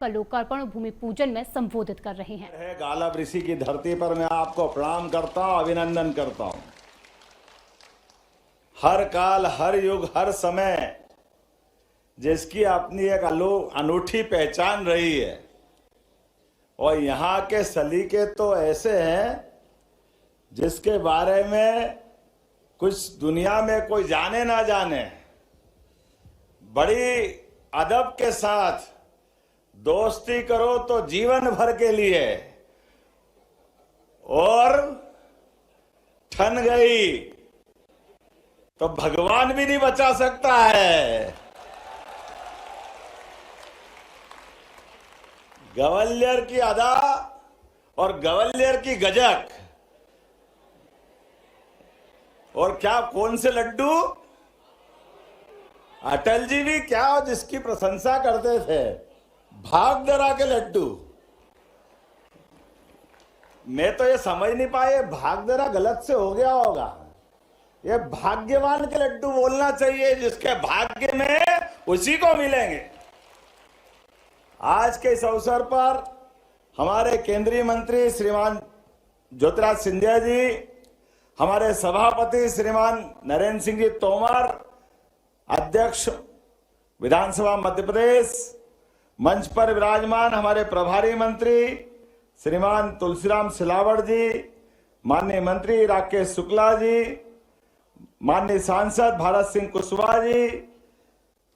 का लोकार्पण और भूमि पूजन में संबोधित कर रहे हैं। गालब ऋषि की धरती पर मैं आपको प्रणाम करता हूं, अभिनंदन करता हूं। हर काल, हर युग, हर समय जिसकी अपनी एक अनूठी पहचान रही है, और यहाँ के सलीके तो ऐसे हैं जिसके बारे में कुछ दुनिया में कोई जाने ना जाने। बड़ी अदब के साथ दोस्ती करो तो जीवन भर के लिए, और ठन गई तो भगवान भी नहीं बचा सकता है। ग्वालियर की अदा और ग्वालियर की गजक, और क्या कौन से लड्डू, अटल जी भी क्या जिसकी प्रशंसा करते थे, भागदरा के लड्डू। मैं तो ये समझ नहीं पाए, भागदरा गलत से हो गया होगा। ये भाग्यवान के लड्डू बोलना चाहिए, जिसके भाग्य में उसी को मिलेंगे। आज के इस अवसर पर हमारे केंद्रीय मंत्री श्रीमान ज्योतिराज सिंधिया जी, हमारे सभापति श्रीमान नरेंद्र सिंह जी तोमर, अध्यक्ष विधानसभा मध्य प्रदेश, मंच पर विराजमान हमारे प्रभारी मंत्री श्रीमान तुलसीराम सिलावट जी, माननीय मंत्री राकेश शुक्ला जी, माननीय सांसद भारत सिंह कुशवाहा जी,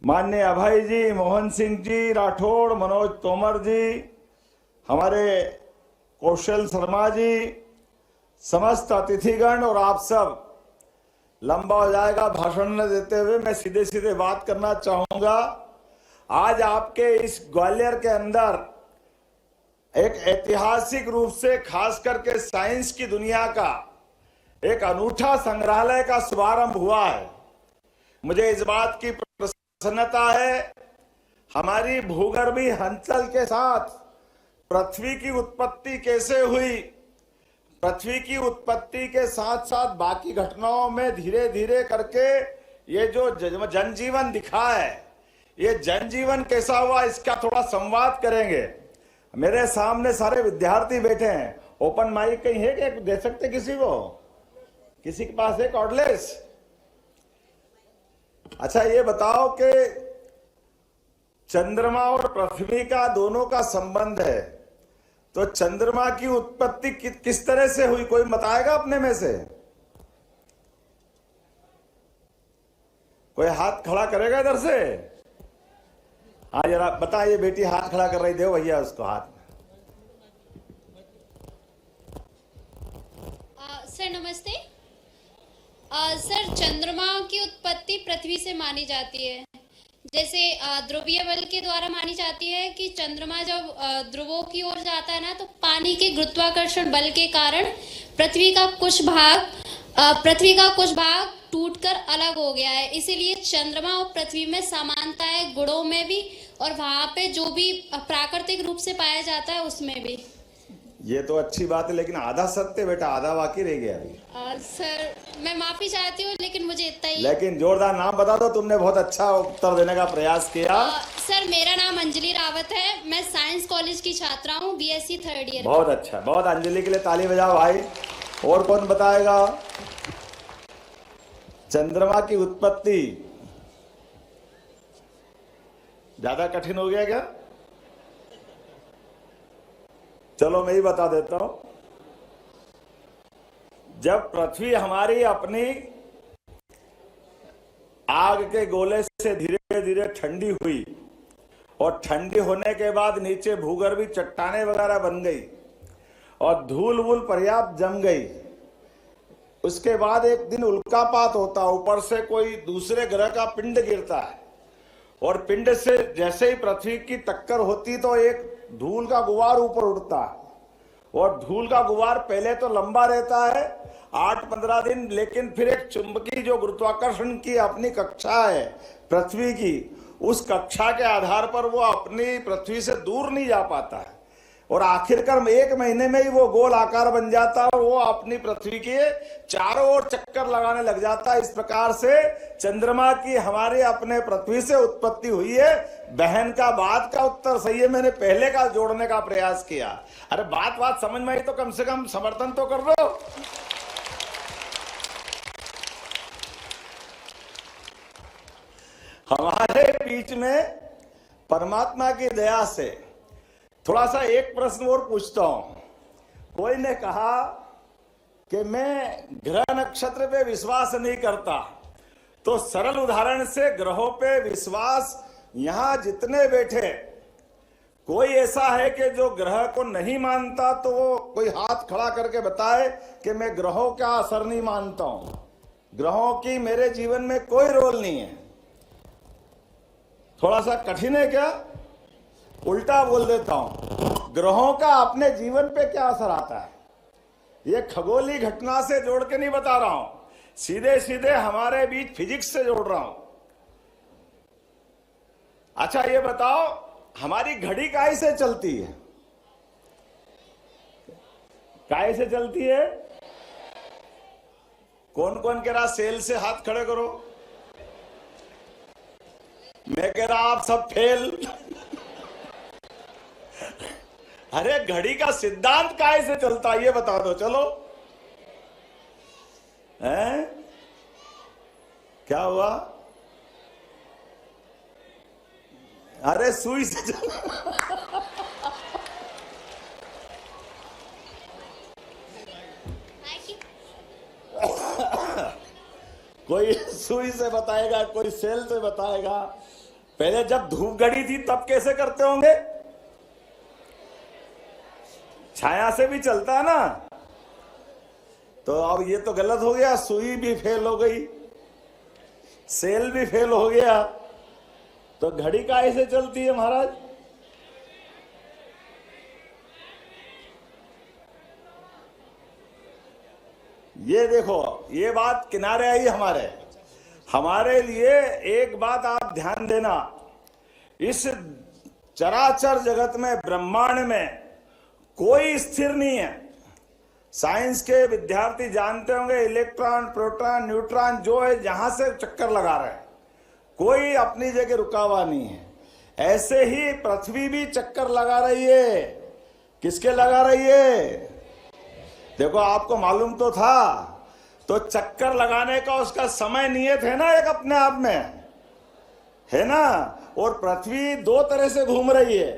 माननीय अभय जी, मोहन सिंह जी राठौड़, मनोज तोमर जी, हमारे कौशल शर्मा जी, समस्त अतिथिगण और आप सब। लंबा हो जाएगा भाषण न देते हुए, मैं सीधे सीधे बात करना चाहूंगा। आज आपके इस ग्वालियर के अंदर एक ऐतिहासिक रूप से खास करके साइंस की दुनिया का एक अनूठा संग्रहालय का शुभारंभ हुआ है। मुझे इस बात की प्रसन्नता है, हमारी भूगर्भी हलचल के साथ पृथ्वी की उत्पत्ति कैसे हुई, पृथ्वी की उत्पत्ति के साथ साथ बाकी घटनाओं में धीरे धीरे करके ये जो जनजीवन दिखा है, ये जनजीवन कैसा हुआ, इसका थोड़ा संवाद करेंगे। मेरे सामने सारे विद्यार्थी बैठे हैं। ओपन माइक कहीं है क्या, दे सकते किसी को? किसी के पास है कॉर्डलेस? अच्छा, ये बताओ कि चंद्रमा और पृथ्वी का दोनों का संबंध है, तो चंद्रमा की उत्पत्ति किस तरह से हुई, कोई बताएगा अपने में से? कोई हाथ खड़ा करेगा इधर से? हाँ जरा बताइए, बेटी हाथ खड़ा कर रही, दो भैया उसको हाथ में। सर नमस्ते। सर, चंद्रमा की उत्पत्ति पृथ्वी से मानी जाती है। जैसे ध्रुवीय बल के द्वारा मानी जाती है कि चंद्रमा जब ध्रुवों की ओर जाता है ना, तो पानी के गुरुत्वाकर्षण बल के कारण पृथ्वी का कुछ भाग टूटकर अलग हो गया है। इसीलिए चंद्रमा और पृथ्वी में समानता है, गुणों में भी, और वहां पे जो भी प्राकृतिक रूप से पाया जाता है उसमें भी। ये तो अच्छी बात है, लेकिन आधा सत्य बेटा, आधा बाकी रह गया अभी। सर मैं माफी चाहती हूँ, लेकिन मुझे इतना ही। लेकिन जोरदार नाम बता दो, तुमने बहुत अच्छा उत्तर देने का प्रयास किया। सर मेरा नाम अंजलि रावत है, मैं साइंस कॉलेज की छात्रा हूँ, बीएससी 3rd ईयर। बहुत अच्छा, बहुत। अंजलि के लिए ताली बजाओ भाई। और कौन बताएगा? चंद्रमा की उत्पत्ति ज्यादा कठिन हो गया क्या? चलो मैं ही बता देता हूं। जब पृथ्वी हमारी अपनी आग के गोले से धीरे धीरे ठंडी हुई, और ठंडी होने के बाद नीचे भूगर्भी चट्टानें वगैरह बन गई, और धूल वूल पर्याप्त जम गई। उसके बाद एक दिन उल्कापात होता, ऊपर से कोई दूसरे ग्रह का पिंड गिरता है, और पिंड से जैसे ही पृथ्वी की टक्कर होती तो एक धूल का गुबार ऊपर उड़ता है, और धूल का गुबार पहले तो लंबा रहता है 8-15 दिन, लेकिन फिर एक चुंबकीय जो गुरुत्वाकर्षण की अपनी कक्षा है पृथ्वी की, उस कक्षा के आधार पर वो अपनी पृथ्वी से दूर नहीं जा पाता है। और आखिरकार 1 महीने में ही वो गोल आकार बन जाता है और वो अपनी पृथ्वी के चारों ओर चक्कर लगाने लग जाता है। इस प्रकार से चंद्रमा की हमारे अपने पृथ्वी से उत्पत्ति हुई है। बहन का बाद का उत्तर सही है, मैंने पहले का जोड़ने का प्रयास किया। अरे बात समझ में आई तो कम से कम समर्थन तो कर दो। हमारे बीच में परमात्मा की दया से थोड़ा सा एक प्रश्न और पूछता हूं। कोई ने कहा कि मैं ग्रह नक्षत्र पे विश्वास नहीं करता, तो सरल उदाहरण से ग्रहों पे विश्वास, यहां जितने बैठे कोई ऐसा है कि जो ग्रह को नहीं मानता, तो वो कोई हाथ खड़ा करके बताए कि मैं ग्रहों का असर नहीं मानता हूं, ग्रहों की मेरे जीवन में कोई रोल नहीं है। थोड़ा सा कठिन है क्या? उल्टा बोल देता हूं, ग्रहों का अपने जीवन पे क्या असर आता है, ये खगोलीय घटना से जोड़ के नहीं बता रहा हूं, सीधे सीधे हमारे बीच फिजिक्स से जोड़ रहा हूं। अच्छा ये बताओ, हमारी घड़ी काहे से चलती है? काहे से चलती है? कौन कौन कह रहा सेल से? हाथ खड़े करो। मैं कह रहा आप सब फेल। अरे घड़ी का सिद्धांत काहे से चलता है ये बता दो। चलो हैं? क्या हुआ? अरे सुई से कोई सुई से बताएगा, कोई सेल से बताएगा। पहले जब धूप घड़ी थी तब कैसे करते होंगे? छाया से भी चलता है ना। तो अब ये तो गलत हो गया, सुई भी फेल हो गई, सेल भी फेल हो गया, तो घड़ी काहे से चलती है महाराज? ये देखो, ये बात किनारे आई हमारे लिए। एक बात आप ध्यान देना, इस चराचर जगत में, ब्रह्मांड में कोई स्थिर नहीं है। साइंस के विद्यार्थी जानते होंगे, इलेक्ट्रॉन, प्रोटॉन, न्यूट्रॉन जो है जहां से चक्कर लगा रहे हैं, कोई अपनी जगह रुका हुआ नहीं है। ऐसे ही पृथ्वी भी चक्कर लगा रही है। किसके लगा रही है? देखो आपको मालूम तो था, तो चक्कर लगाने का उसका समय नियत है ना, एक अपने आप में है ना। और पृथ्वी 2 तरह से घूम रही है,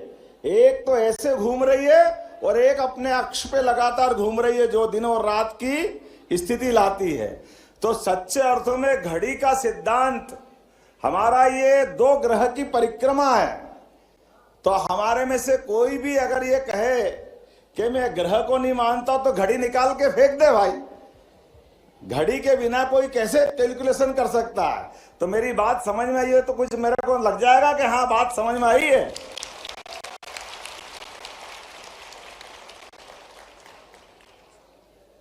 एक तो ऐसे घूम रही है और एक अपने अक्ष पे लगातार घूम रही है, जो दिन और रात की स्थिति लाती है। तो सच्चे अर्थों में घड़ी का सिद्धांत हमारा ये 2 ग्रह की परिक्रमा है। तो हमारे में से कोई भी अगर ये कहे कि मैं ग्रह को नहीं मानता, तो घड़ी निकाल के फेंक दे भाई। घड़ी के बिना कोई कैसे कैलकुलेशन कर सकता है? तो मेरी बात समझ में आई है तो कुछ मेरे को लग जाएगा कि हाँ बात समझ में आई है।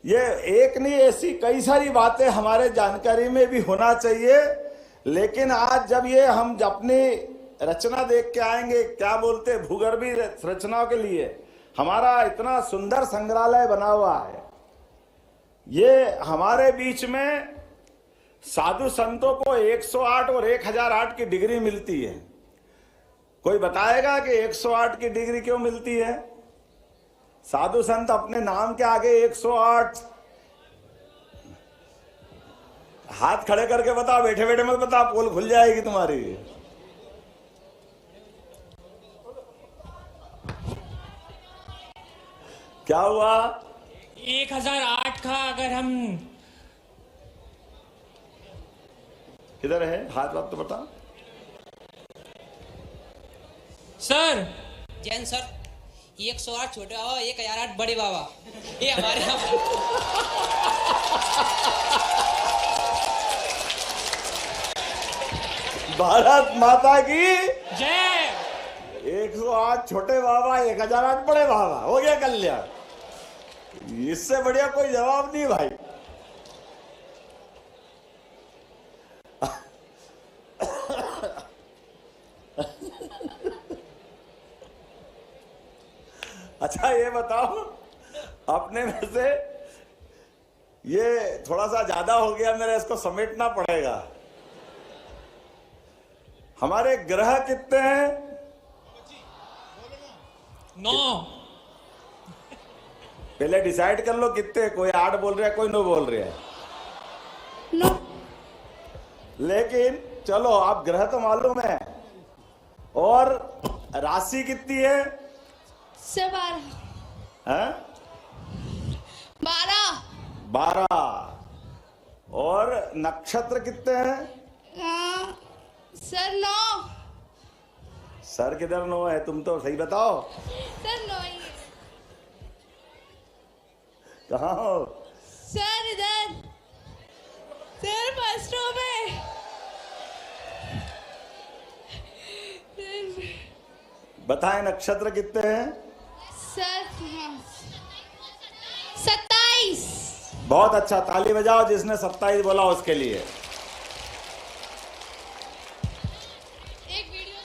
ये एक नहीं, ऐसी कई सारी बातें हमारे जानकारी में भी होना चाहिए। लेकिन आज जब ये हम अपनी रचना देख के आएंगे, क्या बोलते भूगर्भीय रचनाओं के लिए हमारा इतना सुंदर संग्रहालय बना हुआ है। ये हमारे बीच में साधु संतों को 108 और 1008 की डिग्री मिलती है। कोई बताएगा कि 108 की डिग्री क्यों मिलती है? साधु संत अपने नाम के आगे 108। हाथ खड़े करके बताओ, बैठे बैठे मत बताओ, पोल खुल जाएगी तुम्हारी। क्या हुआ? 1008 का अगर हम किधर है हाथ? बात तो बता सर। जैन सर, 108 छोटे बाबा, 1008 बड़े बाबा। ये हमारे भारत माता की जय। 108 छोटे बाबा, 1008 बड़े बाबा, हो गया कल्याण। इससे बढ़िया कोई जवाब नहीं भाई। अच्छा ये बताओ, अपने में से ये थोड़ा सा ज्यादा हो गया, मेरा इसको समेटना पड़ेगा। हमारे ग्रह कितने हैं? 9। पहले डिसाइड कर लो कितने। कोई 8 बोल रहा है, कोई 9 बोल रहा है। 9। लेकिन चलो, आप ग्रह तो मालूम है। और राशि कितनी है? 12। 12। और नक्षत्र कितने हैं? सर 9। सर किधर 9 है? तुम तो सही बताओ, सर 9 ही है। कहाँ हो? सर इधर, सर फर्स्ट रो में। बताएं नक्षत्र कितने हैं? सर 27। बहुत अच्छा, ताली बजाओ जिसने 27 बोला उसके लिए।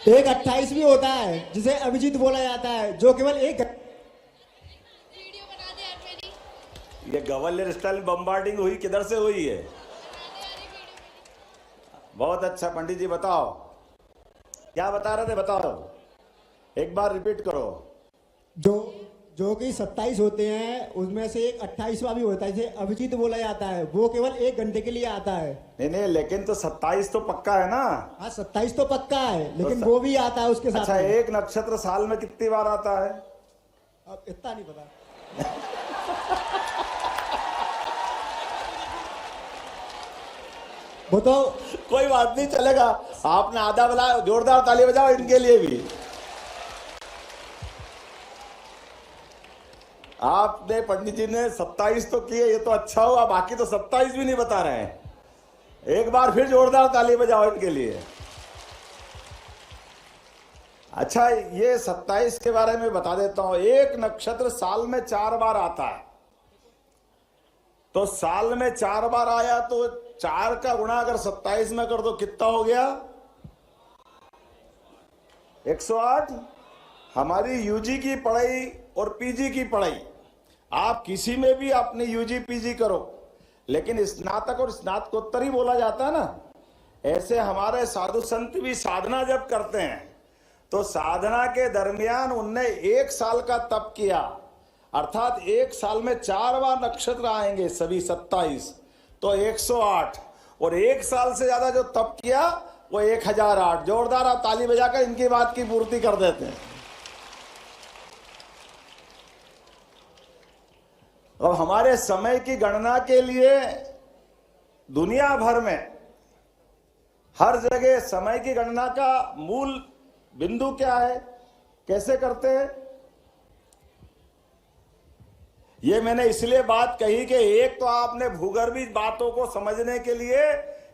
एक 28 भी होता है जिसे अभिजीत बोला जाता है, जो केवल एक वीडियो बना दे यार मेरी। ये गवर्नर स्टाइल बम्बार्डिंग हुई, किधर से हुई है? बहुत अच्छा। पंडित जी बताओ, क्या बता रहे थे? बताओ, एक बार रिपीट करो। जो कि 27 होते हैं, उसमें से एक 28वां भी होता है जिसे अभिजीत बोला जाता है, वो केवल 1 घंटे के लिए आता है। नहीं, लेकिन तो 27 तो पक्का है ना? हाँ, 27 तो पक्का है, लेकिन तो वो भी आता है उसके साथ अच्छा, में। एक नक्षत्र साल में कितनी बार आता है? अब इतना नहीं पता। वो तो कोई बात नहीं, चलेगा। आपने आधा बोला, जोरदार ताली बजाओ इनके लिए भी। आपने, पंडित जी ने 27 तो किए, ये तो अच्छा हुआ। बाकी तो 27 भी नहीं बता रहे हैं। एक बार फिर जोरदार ताली बजाओ इनके लिए। अच्छा, ये 27 के बारे में बता देता हूं। एक नक्षत्र साल में 4 बार आता है, तो साल में 4 बार आया तो 4 का गुणा अगर 27 में कर दो, कितना हो गया? 108। हमारी यूजी की पढ़ाई और पीजी की पढ़ाई, आप किसी में भी अपनी यूजी पीजी करो, लेकिन स्नातक और स्नातकोत्तर ही बोला जाता है ना। ऐसे हमारे साधु संत भी साधना जब करते हैं, तो साधना के दरमियान उनने 1 साल का तप किया, अर्थात 1 साल में 4 बार नक्षत्र आएंगे, सभी 27, तो 108। और 1 साल से ज्यादा जो तप किया वो 1008। जोरदार आप ताली बजाकर इनकी बात की पूर्ति कर देते हैं। अब हमारे समय की गणना के लिए दुनिया भर में हर जगह समय की गणना का मूल बिंदु क्या है, कैसे करते हैं? ये मैंने इसलिए बात कही कि एक तो आपने भूगर्भीय बातों को समझने के लिए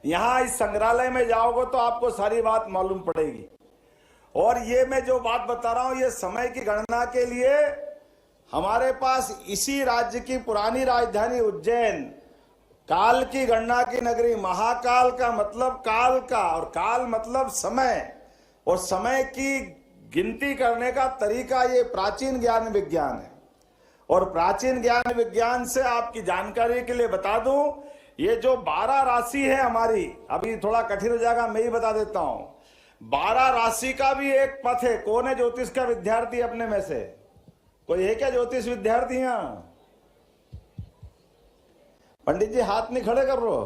यहां इस संग्रहालय में जाओगे तो आपको सारी बात मालूम पड़ेगी। और ये मैं जो बात बता रहा हूं, ये समय की गणना के लिए हमारे पास इसी राज्य की पुरानी राजधानी उज्जैन, काल की गणना की नगरी, महाकाल का मतलब काल का, और काल मतलब समय, और समय की गिनती करने का तरीका ये प्राचीन ज्ञान विज्ञान है। और प्राचीन ज्ञान विज्ञान से आपकी जानकारी के लिए बता दूं, ये जो 12 राशि है हमारी, अभी थोड़ा कठिन हो जाएगा, मैं ही बता देता हूं। 12 राशि का भी एक पथ है। कौन है ज्योतिष का विद्यार्थी अपने में से? कोई है क्या ज्योतिष विद्यार्थी यहां? पंडित जी हाथ नहीं खड़े कर रो।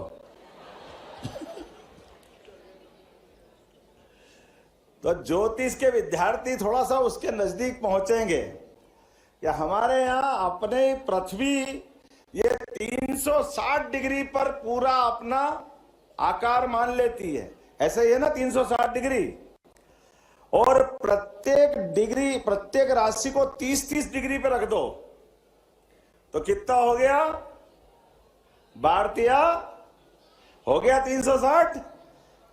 तो ज्योतिष के विद्यार्थी थोड़ा सा उसके नजदीक पहुंचेंगे कि हमारे यहां अपने पृथ्वी ये 360 डिग्री पर पूरा अपना आकार मान लेती है। ऐसा ही है ना, 360 डिग्री। और प्रत्येक डिग्री, प्रत्येक राशि को 30-30 डिग्री पे रख दो तो कितना हो गया? भारतीय हो गया 360।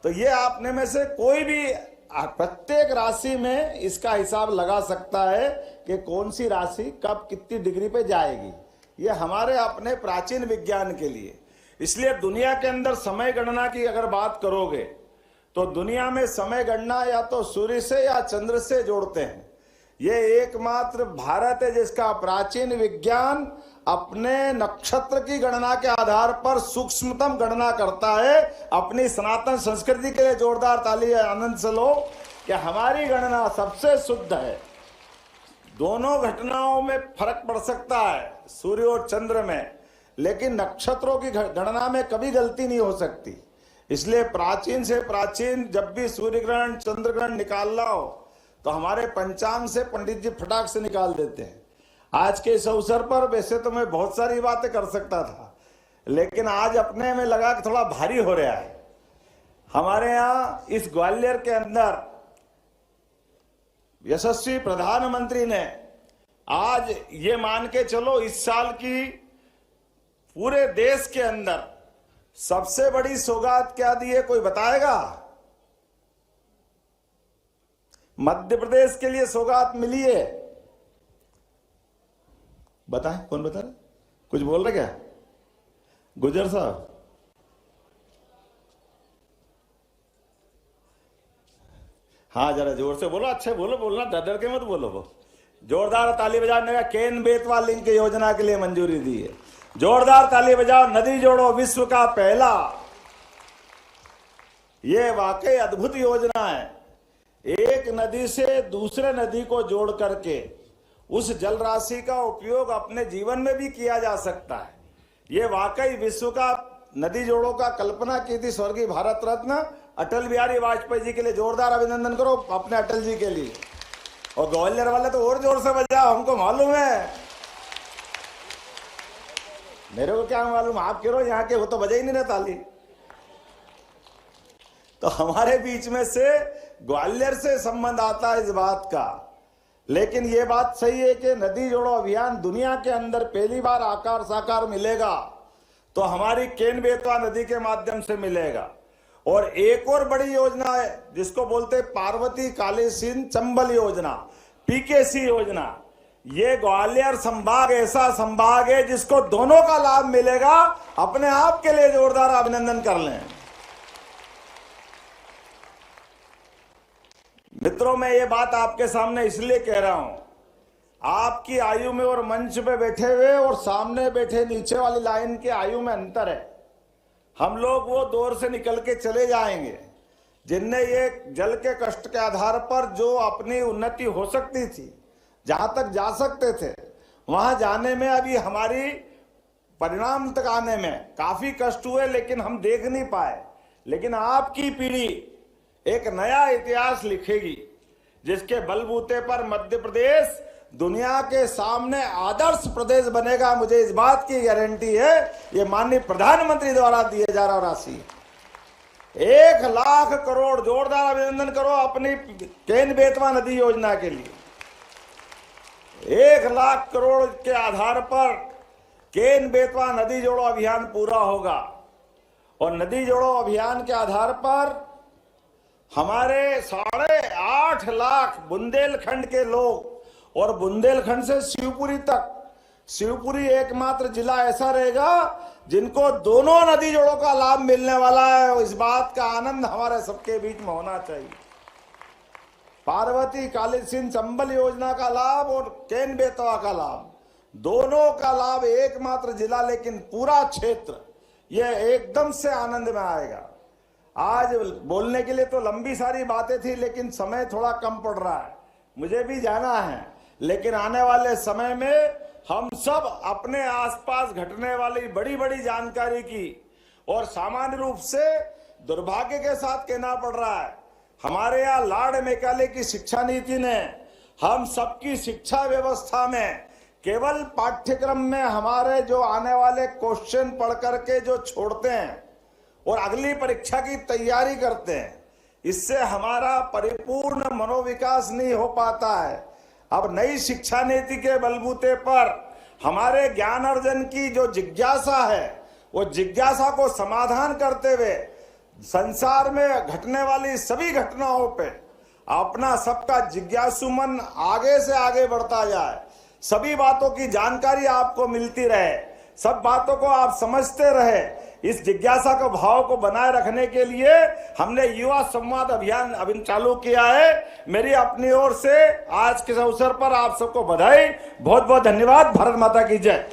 तो ये आपने में से कोई भी प्रत्येक राशि में इसका हिसाब लगा सकता है कि कौन सी राशि कब कितनी डिग्री पे जाएगी। ये हमारे अपने प्राचीन विज्ञान के लिए। इसलिए दुनिया के अंदर समय गणना की अगर बात करोगे तो दुनिया में समय गणना या तो सूर्य से या चंद्र से जोड़ते हैं। ये एकमात्र भारत है जिसका प्राचीन विज्ञान अपने नक्षत्र की गणना के आधार पर सूक्ष्मतम गणना करता है। अपनी सनातन संस्कृति के लिए जोरदार ताली आनंद से लो कि हमारी गणना सबसे शुद्ध है। दोनों घटनाओं में फर्क पड़ सकता है, सूर्य और चंद्र में, लेकिन नक्षत्रों की गणना में कभी गलती नहीं हो सकती। इसलिए प्राचीन से प्राचीन जब भी सूर्य ग्रहण चंद्र ग्रहण निकालना हो तो हमारे पंचांग से पंडित जी फटाक से निकाल देते हैं। आज के इस अवसर पर वैसे तो मैं बहुत सारी बातें कर सकता था, लेकिन आज अपने में लगा कि थोड़ा भारी हो रहा है। हमारे यहाँ इस ग्वालियर के अंदर यशस्वी प्रधानमंत्री ने आज ये मान के चलो इस साल की पूरे देश के अंदर सबसे बड़ी सौगात क्या दी है, कोई बताएगा? मध्य प्रदेश के लिए सौगात मिली है, बताएं, कौन बता रहे? कुछ बोल रहे क्या गुजर साहब? हाँ जरा जोर से बोलो, अच्छे बोलो, बोलना डर डर के मत बोलो। वो जोरदार ताली बजाने का केन बेतवा लिंक योजना के लिए मंजूरी दी है। जोरदार ताली बजाओ। नदी जोड़ो विश्व का पहला, ये वाकई अद्भुत योजना है। एक नदी से दूसरे नदी को जोड़ करके उस जल राशि का उपयोग अपने जीवन में भी किया जा सकता है। ये वाकई विश्व का नदी जोड़ो का कल्पना की थी स्वर्गीय भारत रत्न अटल बिहारी वाजपेयी जी के लिए। जोरदार अभिनंदन करो अपने अटल जी के लिए। और ग्वालियर वाले तो और जोर से बजाओ, हमको मालूम है। मेरे को क्या मालूम, आप कह रहे हो यहाँ के, वो तो बजा ही नहीं रहे ताली। तो हमारे बीच में से ग्वालियर से संबंध आता है इस बात का। लेकिन ये बात सही है कि नदी जोड़ो अभियान दुनिया के अंदर पहली बार आकार साकार मिलेगा तो हमारी केन बेतवा नदी के माध्यम से मिलेगा। और एक और बड़ी योजना है जिसको बोलते पार्वती काली सिंध चंबल योजना, पीकेसी योजना। ये ग्वालियर संभाग ऐसा संभाग है जिसको दोनों का लाभ मिलेगा। अपने आप के लिए जोरदार अभिनंदन कर लें। मित्रों, मैं ये बात आपके सामने इसलिए कह रहा हूं, आपकी आयु में और मंच पे बैठे हुए और सामने बैठे नीचे वाली लाइन के आयु में अंतर है। हम लोग वो दौर से निकल के चले जाएंगे जिनने ये जल के कष्ट के आधार पर जो अपनी उन्नति हो सकती थी, जहां तक जा सकते थे, वहां जाने में अभी हमारी परिणाम तक आने में काफी कष्ट हुए, लेकिन हम देख नहीं पाए। लेकिन आपकी पीढ़ी एक नया इतिहास लिखेगी जिसके बलबूते पर मध्य प्रदेश दुनिया के सामने आदर्श प्रदेश बनेगा। मुझे इस बात की गारंटी है। ये माननीय प्रधानमंत्री द्वारा दिए जा रहा राशि 1 लाख करोड़। जोरदार अभिनंदन करो अपनी केन बेतवा नदी योजना के लिए। 1 लाख करोड़ के आधार पर केन बेतवा नदी जोड़ो अभियान पूरा होगा। और नदी जोड़ो अभियान के आधार पर हमारे 8.5 लाख बुंदेलखंड के लोग, और बुंदेलखंड से शिवपुरी तक, शिवपुरी एकमात्र जिला ऐसा रहेगा जिनको दोनों नदी जोड़ों का लाभ मिलने वाला है। इस बात का आनंद हमारे सबके बीच में होना चाहिए। पार्वती काली सिंध चंबल योजना का लाभ और केन बेतवा का लाभ, दोनों का लाभ एकमात्र जिला, लेकिन पूरा क्षेत्र यह एकदम से आनंद में आएगा। आज बोलने के लिए तो लंबी सारी बातें थी, लेकिन समय थोड़ा कम पड़ रहा है, मुझे भी जाना है। लेकिन आने वाले समय में हम सब अपने आसपास घटने वाली बड़ी बड़ी जानकारी की, और सामान्य रूप से दुर्भाग्य के साथ कहना पड़ रहा है, हमारे यहाँ लॉर्ड मैकाले की शिक्षा नीति ने हम सबकी शिक्षा व्यवस्था में केवल पाठ्यक्रम में हमारे जो आने वाले क्वेश्चन पढ़ करके जो छोड़ते हैं और अगली परीक्षा की तैयारी करते हैं, इससे हमारा परिपूर्ण मनोविकास नहीं हो पाता है। अब नई शिक्षा नीति के बलबूते पर हमारे ज्ञान अर्जन की जो जिज्ञासा है, वो जिज्ञासा को समाधान करते हुए संसार में घटने वाली सभी घटनाओं पे अपना सबका जिज्ञासु मन आगे से आगे बढ़ता जाए, सभी बातों की जानकारी आपको मिलती रहे, सब बातों को आप समझते रहे, इस जिज्ञासा को भाव को बनाए रखने के लिए हमने युवा संवाद अभियान अभी चालू किया है। मेरी अपनी ओर से आज के अवसर पर आप सबको बधाई, बहुत बहुत धन्यवाद। भारत माता की जय।